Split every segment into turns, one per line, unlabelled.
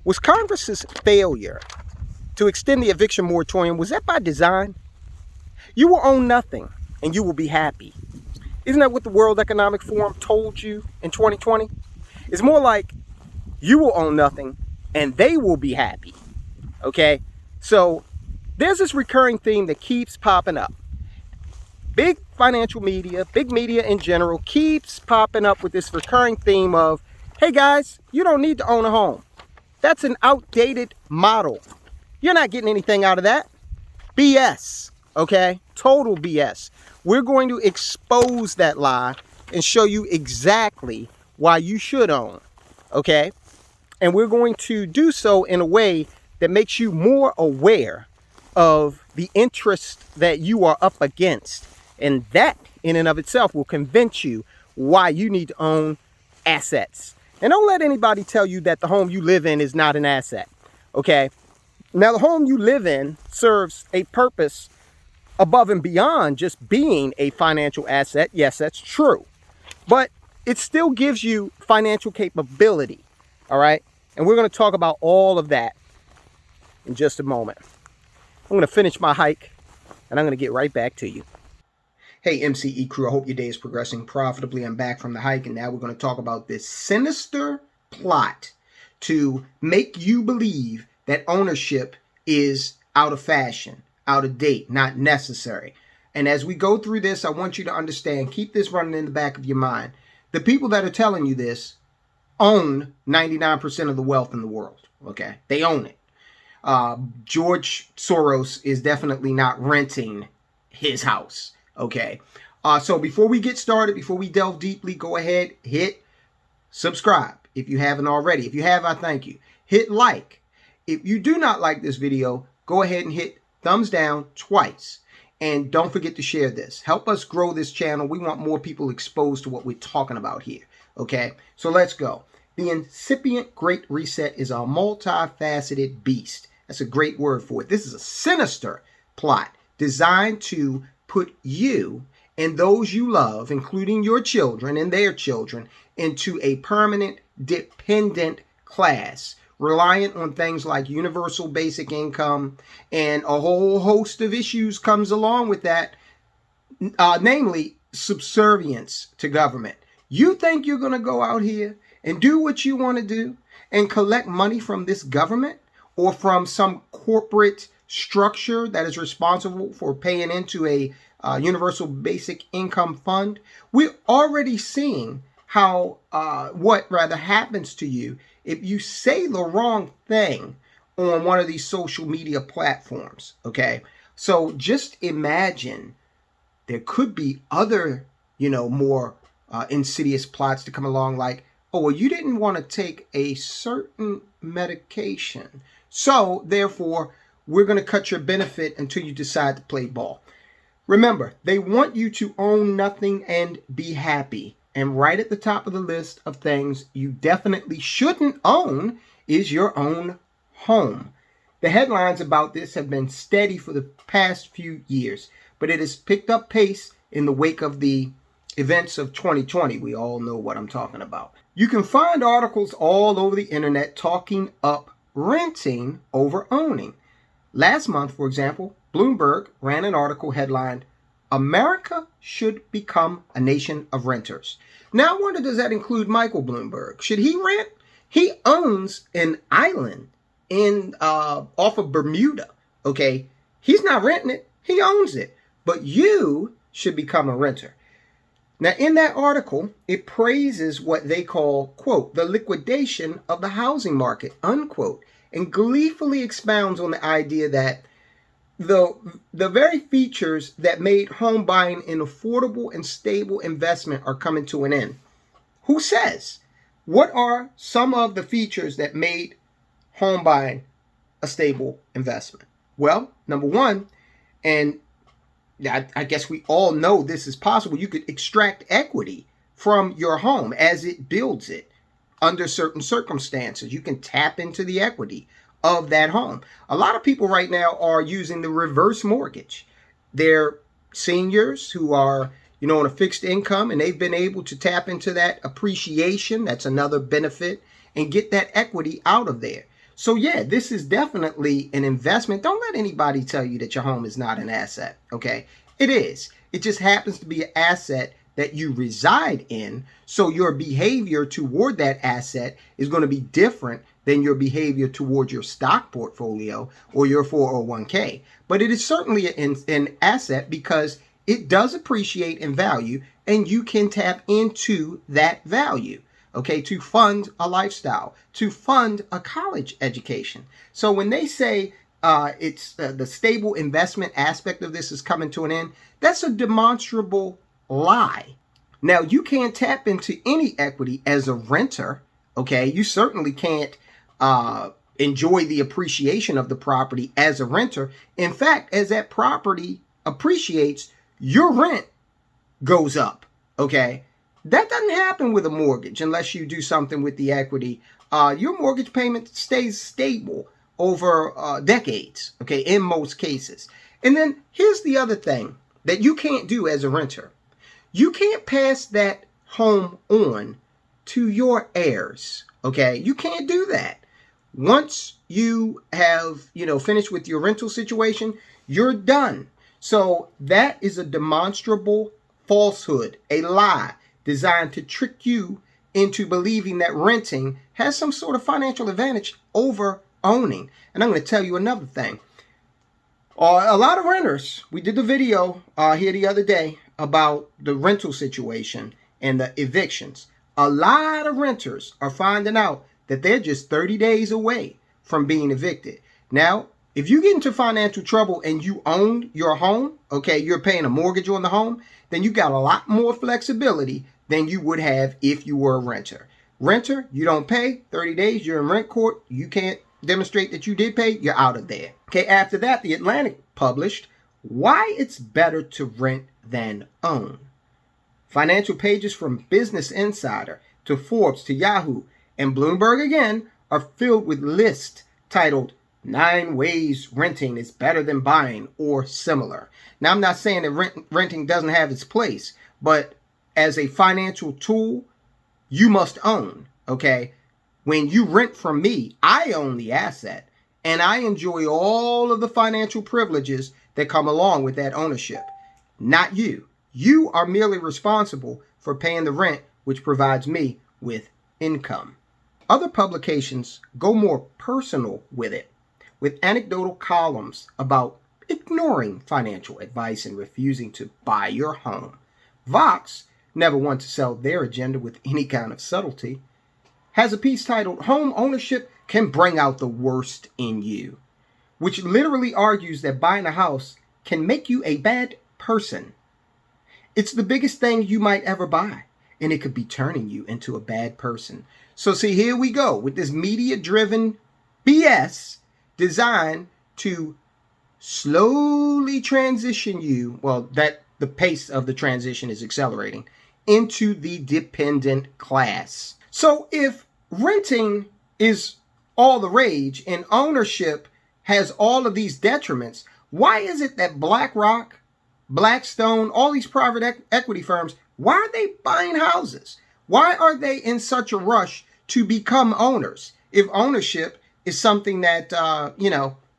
Was Congress's failure to extend the eviction moratorium, was that by design? You will own nothing and you will be happy. Isn't that what the World Economic Forum told you in 2020? It's more like you will own nothing and they will be happy. Okay? So there's this recurring theme that keeps popping up. Big financial media, big media in general, keeps popping up with this recurring theme of, hey guys, you don't need to own a home. That's an outdated model. You're not getting anything out of that. BS, okay? Total BS. We're going to expose that lie and show you exactly why you should own, okay? And we're going to do so in a way that makes you more aware of the interest that you are up against. And that in and of itself will convince you why you need to own assets. And don't let anybody tell you that the home you live in is not an asset, okay? Now, the home you live in serves a purpose above and beyond just being a financial asset. Yes, that's true. But it still gives you financial capability, all right? And we're going to talk about all of that in just a moment. I'm going to finish my hike, and I'm going to get right back to you. Hey, MCE crew, I hope your day is progressing profitably. I'm back from the hike, and now we're going to talk about this sinister plot to make you believe that ownership is out of fashion, out of date, not necessary. And as we go through this, I want you to understand, keep this running in the back of your mind. The people that are telling you this own 99% of the wealth in the world, okay? They own it. George Soros is definitely not renting his house. Okay, so before we get started, before we delve deeply, go ahead, hit subscribe if you haven't already. If you have, I thank you. Hit like. If you do not like this video, go ahead and hit thumbs down twice. And don't forget to share this. Help us grow this channel. We want more people exposed to what we're talking about here. Okay, so let's go. The incipient Great Reset is a multifaceted beast. That's a great word for it. This is a sinister plot designed to put you and those you love, including your children and their children, into a permanent dependent class, reliant on things like universal basic income, and a whole host of issues comes along with that, namely subservience to government. You think you're going to go out here and do what you want to do and collect money from this government or from some corporate structure that is responsible for paying into a universal basic income fund? We're already seeing how what happens to you if you say the wrong thing on one of these social media platforms. Okay, so just imagine there could be other, more insidious plots to come along, like, oh, well, you didn't want to take a certain medication, so therefore we're going to cut your benefit until you decide to play ball. Remember, they want you to own nothing and be happy. And right at the top of the list of things you definitely shouldn't own is your own home. The headlines about this have been steady for the past few years, but it has picked up pace in the wake of the events of 2020. We all know what I'm talking about. You can find articles all over the internet talking up renting over owning. Last month, for example, Bloomberg ran an article headlined, "America Should Become a Nation of Renters." Now I wonder, does that include Michael Bloomberg? Should he rent? He owns an island off of Bermuda, okay? He's not renting it, he owns it. But you should become a renter. Now, in that article, it praises what they call, quote, the liquidation of the housing market, unquote, and gleefully expounds on the idea that the very features that made home buying an affordable and stable investment are coming to an end. Who says? What are some of the features that made home buying a stable investment? Well, number one, and I guess we all know this is possible, you could extract equity from your home as it builds it. Under certain circumstances, you can tap into the equity of that home. A lot of people right now are using the reverse mortgage. They're seniors who are, on a fixed income, and they've been able to tap into that appreciation. That's another benefit, and get that equity out of there. So yeah, this is definitely an investment. Don't let anybody tell you that your home is not an asset, okay? It is. It just happens to be an asset that you reside in. So your behavior toward that asset is going to be different than your behavior toward your stock portfolio or your 401k. But it is certainly an asset because it does appreciate in value and you can tap into that value, okay, to fund a lifestyle, to fund a college education. So when they say it's the stable investment aspect of this is coming to an end, that's a demonstrable lie. Now, you can't tap into any equity as a renter, okay? You certainly can't enjoy the appreciation of the property as a renter. In fact, as that property appreciates, your rent goes up, okay? That doesn't happen with a mortgage unless you do something with the equity. Your mortgage payment stays stable over decades, okay, in most cases. And then here's the other thing that you can't do as a renter. You can't pass that home on to your heirs, okay? You can't do that. Once you have, finished with your rental situation, you're done. So that is a demonstrable falsehood, a lie designed to trick you into believing that renting has some sort of financial advantage over owning. And I'm going to tell you another thing. A lot of renters, we did the video here the other day about the rental situation and the evictions. A lot of renters are finding out that they're just 30 days away from being evicted. Now, if you get into financial trouble and you own your home, okay, you're paying a mortgage on the home, then you got a lot more flexibility than you would have if you were a renter. Renter, you don't pay, 30 days, you're in rent court, you can't demonstrate that you did pay, you're out of there. Okay, after that, The Atlantic published why it's better to rent than own. Financial pages from Business Insider to Forbes to Yahoo and Bloomberg again are filled with lists titled 9 Ways Renting is Better Than Buying or Similar. Now, I'm not saying that renting doesn't have its place, but as a financial tool, you must own, okay? When you rent from me, I own the asset, and I enjoy all of the financial privileges that come along with that ownership. Not you. You are merely responsible for paying the rent, which provides me with income. Other publications go more personal with it, with anecdotal columns about ignoring financial advice and refusing to buy your home. Vox, never one to sell their agenda with any kind of subtlety, has a piece titled Home Ownership Can Bring Out the Worst in You, which literally argues that buying a house can make you a bad person. It's the biggest thing you might ever buy, and it could be turning you into a bad person. So see, here we go with this media-driven BS designed to slowly transition you, that the pace of the transition is accelerating, into the dependent class. So if renting is all the rage and ownership has all of these detriments, why is it that BlackRock, Blackstone, all these private equity firms, why are they buying houses? Why are they in such a rush to become owners if ownership is something that,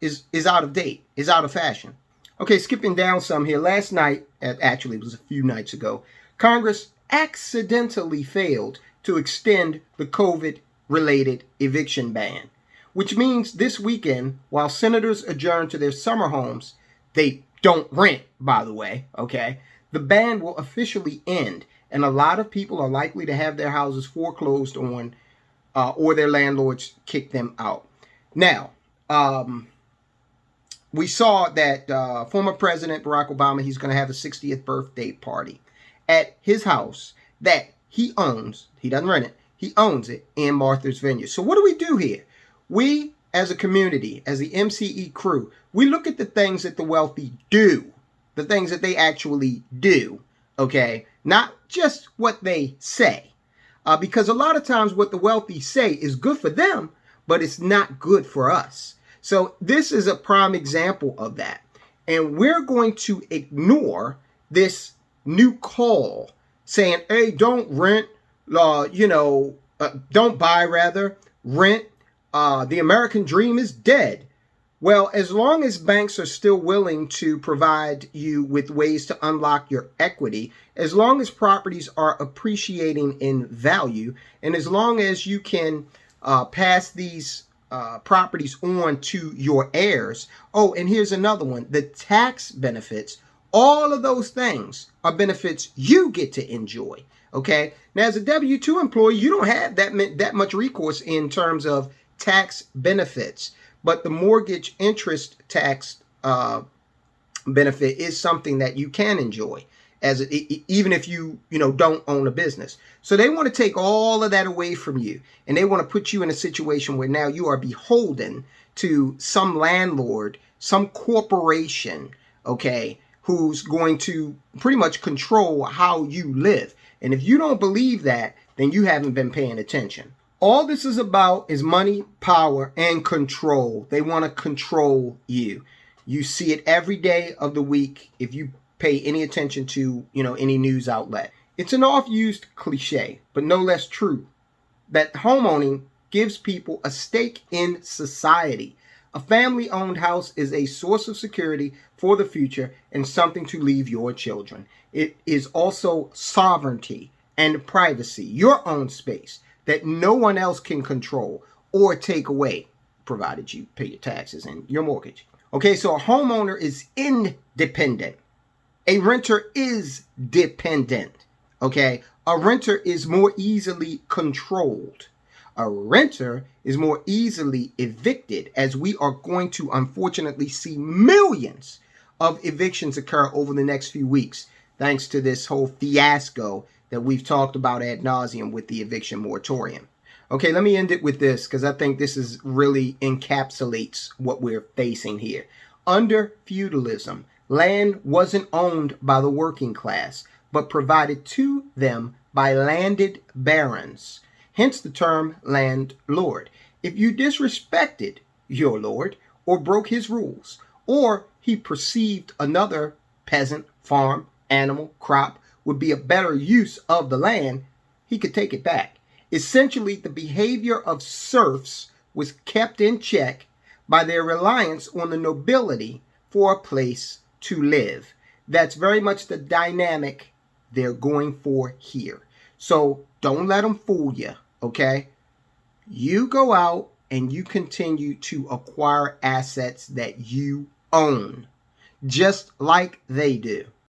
is out of date, is out of fashion? Okay, skipping down some here. Last night, actually it was a few nights ago, Congress accidentally failed to extend the COVID-related eviction ban, which means this weekend, while senators adjourn to their summer homes, they don't rent, by the way, okay, the ban will officially end, and a lot of people are likely to have their houses foreclosed on or their landlords kick them out. Now, we saw that former President Barack Obama, he's going to have a 60th birthday party at his house that he owns. He doesn't rent it. He owns it in Martha's Vineyard. So what do we do here? We, as a community, as the MCE crew, we look at the things that the wealthy do, the things that they actually do, okay? Not just what they say. Because a lot of times what the wealthy say is good for them, but it's not good for us. So this is a prime example of that. And we're going to ignore this new call saying, hey, don't rent, don't buy rather, rent. The American dream is dead. Well, as long as banks are still willing to provide you with ways to unlock your equity, as long as properties are appreciating in value, and as long as you can pass these properties on to your heirs. Oh, and here's another one, the tax benefits. All of those things are benefits you get to enjoy. Okay. Now, as a W-2 employee, you don't have that much recourse in terms of tax benefits, but the mortgage interest tax benefit is something that you can enjoy even if you don't own a business. So they want to take all of that away from you, and they want to put you in a situation where now you are beholden to some landlord, some corporation, okay, who's going to pretty much control how you live. And if you don't believe that, then you haven't been paying attention. All this is about is money, power, and control. They want to control you. You see it every day of the week if you pay any attention to, any news outlet. It's an oft-used cliche, but no less true, that homeowning gives people a stake in society. A family-owned house is a source of security for the future and something to leave your children. It is also sovereignty and privacy, your own space that no one else can control or take away, provided you pay your taxes and your mortgage. Okay, so a homeowner is independent. A renter is dependent. Okay, a renter is more easily controlled. A renter is more easily evicted, as we are going to unfortunately see millions of evictions occur over the next few weeks, thanks to this whole fiasco that we've talked about ad nauseum with the eviction moratorium. Okay, let me end it with this, because I think this is really encapsulates what we're facing here. Under feudalism, land wasn't owned by the working class, but provided to them by landed barons. Hence the term landlord. If you disrespected your lord, or broke his rules, or he perceived another peasant, farm, animal, crop would be a better use of the land, he could take it back. Essentially, the behavior of serfs was kept in check by their reliance on the nobility for a place to live. That's very much the dynamic they're going for here. So don't let them fool you, okay? You go out and you continue to acquire assets that you own, just like they do.